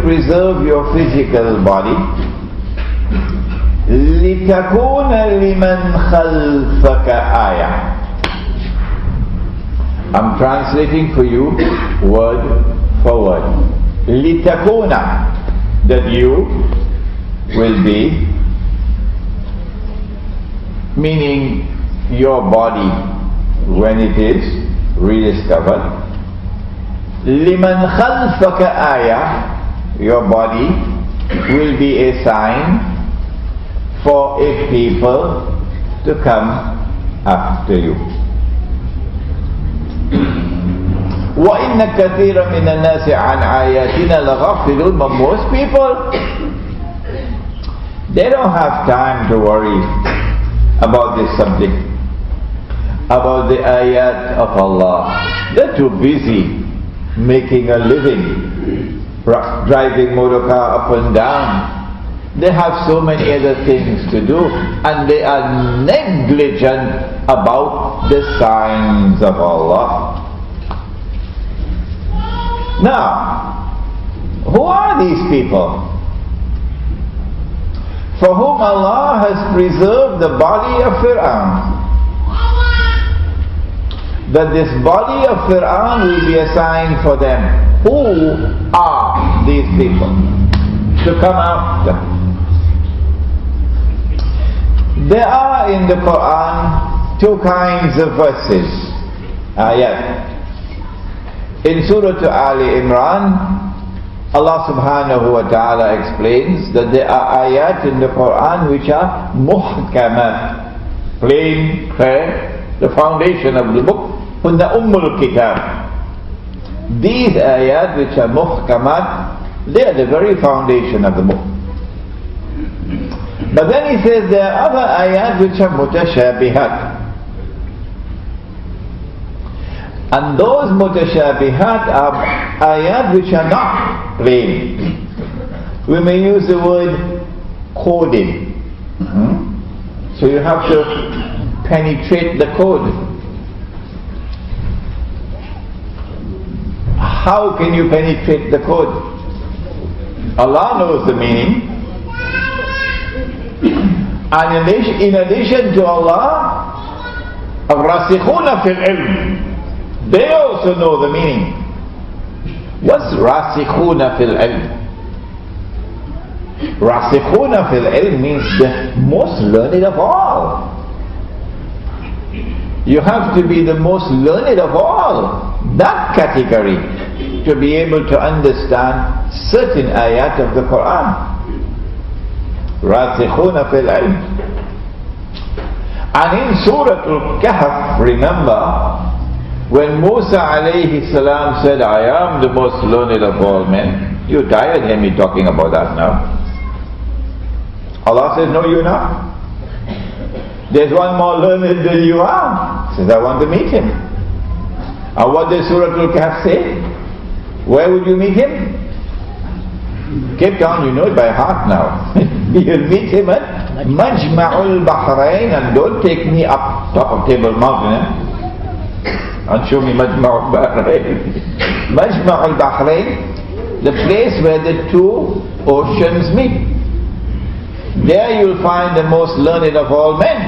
preserve your physical body. لِتَكُونَ لِمَنْ خَلْفَكَ آيَةً. I'm translating for you word for word. لِتَكُونَ, that you will be, meaning your body when it is rediscovered. لِمَنْ خَلْفَكَ آيَةً, your body will be a sign for a people to come after you. وَإِنَّ كَثِيرًا مِنَ النَّاسِ عَنْ آيَاتِنَا لَغَافِلُونَ. But most people, they don't have time to worry about this subject, about the ayat of Allah. They're too busy making a living, driving motor car up and down. They have so many other things to do, and they are negligent about the signs of Allah. Now, who are these people for whom Allah has preserved the body of Fir'aun? That this body of Fir'aun will be a sign for them. Who are these people to come after? There are in the Quran two kinds of verses, ayat. In Surah Ali Imran, Allah subhanahu wa ta'ala explains that there are ayat in the Quran which are muhkamat, plain, clear, the foundation of the book, hunna ummul kitab. These ayat which are muhkamat, they are the very foundation of the book. But then he says there are other ayat which are mutashabihat. And those mutashabihat are ayat which are not plain. We may use the word coding. So you have to penetrate the code. How can you penetrate the code? Allah knows the meaning. And in addition to Allah, الراسخون في العلم, they also know the meaning. What's راسخون في العلم? راسخون في العلم means the most learned of all. You have to be the most learned of all, that category, to be able to understand certain ayat of the Quran. راسخون في العلم. And in Surah Al-Kahf, remember, when Musa alayhi salam said, I am the most learned of all men, you tired of me talking about that now. Allah says, no, you're not. There's one more learned than you are. He says, I want to meet him. And what does Surah Al-Kahf say? Where would you meet him? Cape Town, you know it by heart now. You'll meet him at Majma'ul Bahrain, and don't take me up top of Table Mountain, and show me Majma'ul Bahrain. Majma'ul Bahrain, the place where the two oceans meet. There you'll find the most learned of all men.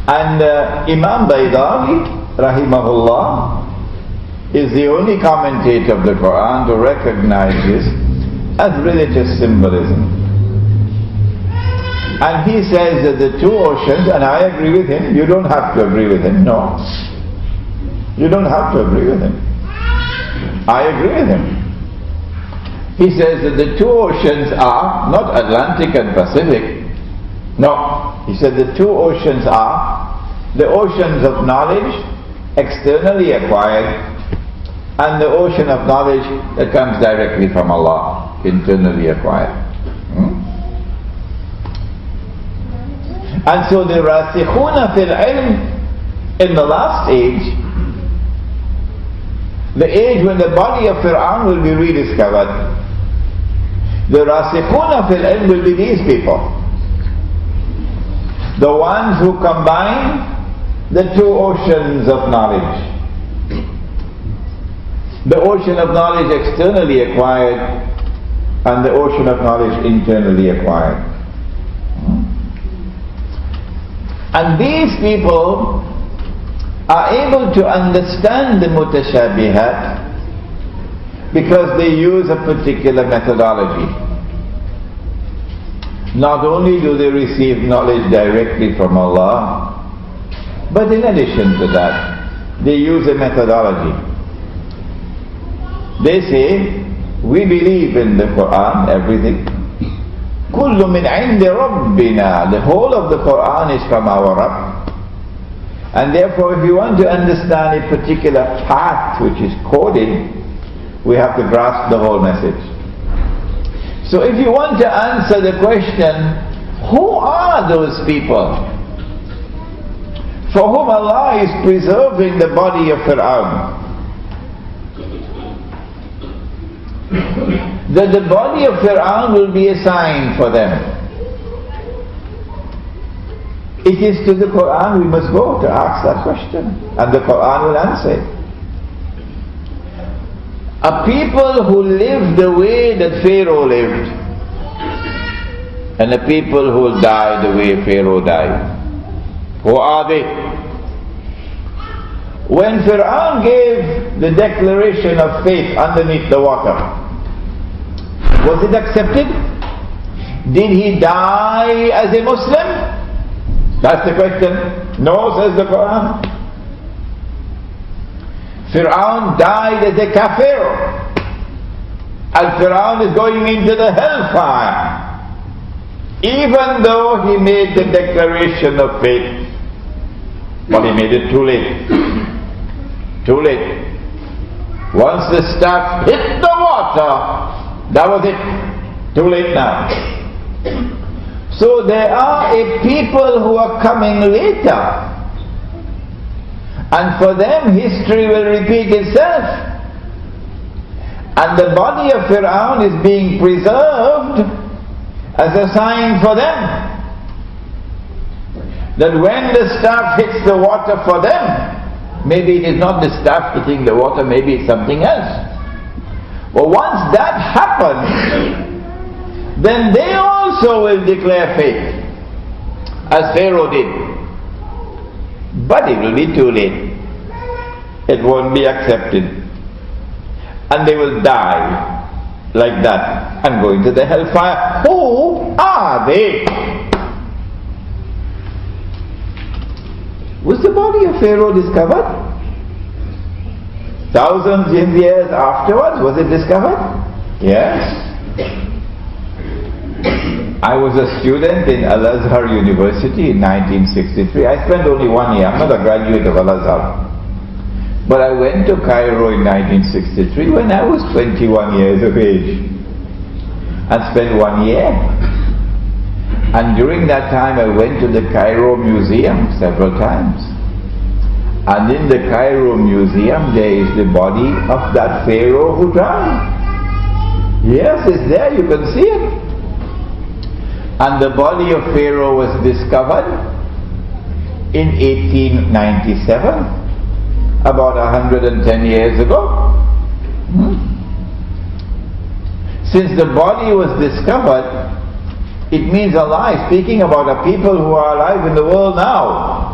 And Imam Baydawi, rahimahullah, is the only commentator of the Quran to recognize this as religious symbolism. And he says that the two oceans, and I agree with him, you don't have to agree with him, no. You don't have to agree with him. I agree with him. He says that the two oceans are not Atlantic and Pacific. No. He said the two oceans are the oceans of knowledge, externally acquired, and the ocean of knowledge that comes directly from Allah, internally acquired. And so the rasikhuna fil ilm in the last age, the age when the body of Fir'aun will be rediscovered, the rasikhuna fil ilm will be these people, the ones who combine the two oceans of knowledge. The ocean of knowledge externally acquired and the ocean of knowledge internally acquired. And these people are able to understand the mutashabihat because they use a particular methodology. Not only do they receive knowledge directly from Allah, but in addition to that, they use a methodology. They say, we believe in the Quran, everything. كُلُّ مِنْ عِنْدِ رَبِّنَا. The whole of the Quran is from our Rabb. And therefore, if you want to understand a particular fact which is coded, we have to grasp the whole message. So if you want to answer the question, who are those people for whom Allah is preserving the body of Fir'aun? That the body of Fir'aun will be a sign for them. It is to the Quran we must go to ask that question, and the Quran will answer it. A people who live the way that Pharaoh lived, and a people who will die the way Pharaoh died. Who are they? When Fir'aun gave the declaration of faith underneath the water, was it accepted? Did he die as a Muslim? That's the question. No, says the Quran. Fir'aun died as a kafir, and Fir'aun is going into the hellfire, even though he made the declaration of faith. But he made it too late. Too late. Once the staff hit the water, that was it. Too late now. So there are a people who are coming later, and for them history will repeat itself, and the body of Fir'aun is being preserved as a sign for them, that when the staff hits the water for them, maybe it is not the staff hitting the water, maybe it's something else. But once that happens, then they also will declare faith, as Pharaoh did. But it will be too late. It won't be accepted. And they will die like that and go into the hellfire. Who are they? Was the body of Pharaoh discovered? Thousands of years afterwards, was it discovered? Yes. I was a student in Al-Azhar University in 1963. I spent only 1 year. I'm not a graduate of Al-Azhar. But I went to Cairo in 1963 when I was 21 years of age, and spent 1 year. And during that time I went to the Cairo Museum several times. And in the Cairo Museum there is the body of that Pharaoh who drowned. Yes, it's there, you can see it. And the body of Pharaoh was discovered in 1897, about 110 years ago. Since the body was discovered, it means Allah is speaking about a people who are alive in the world now.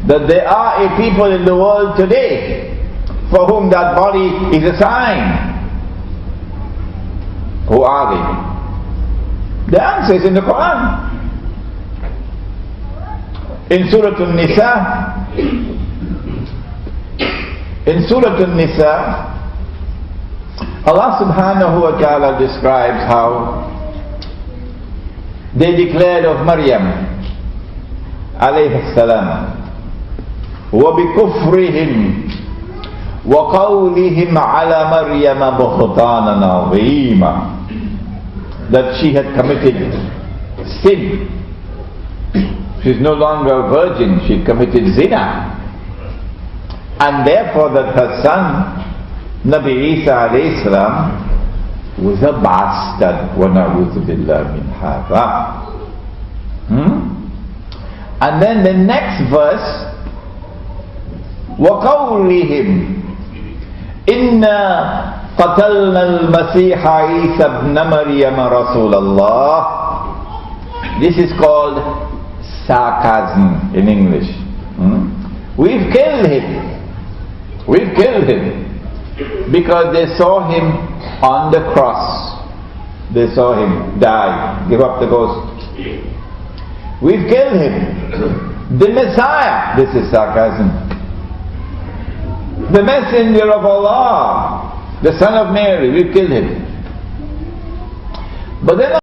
That there are a people in the world today for whom that body is a sign. Who are they? The answer is in the Quran. In Surah An-Nisa, Allah subhanahu wa ta'ala describes how they declared of Maryam alayhi salam, وَبِكُفْرِهِمْ وَقَوْلِهِمْ عَلَى مَرْيَمَ بُهْتَانًا عَظِيمًا, that she had committed sin. She's no longer a virgin, she committed zina, and therefore that her son Nabi Isa alayhi salam was a bastard. وَنَعُوذُ بِاللَّهِ مِنْ هَذَا. And then the next verse وقولهم إنا قتلنا المسيح عيسى ابن مريم رسول الله. This is called sarcasm in English. We've killed him. We've killed him. Because they saw him on the cross. They saw him die, give up the ghost. We've killed him. The Messiah, this is sarcasm. The Messenger of Allah, the Son of Mary, we've killed him. But then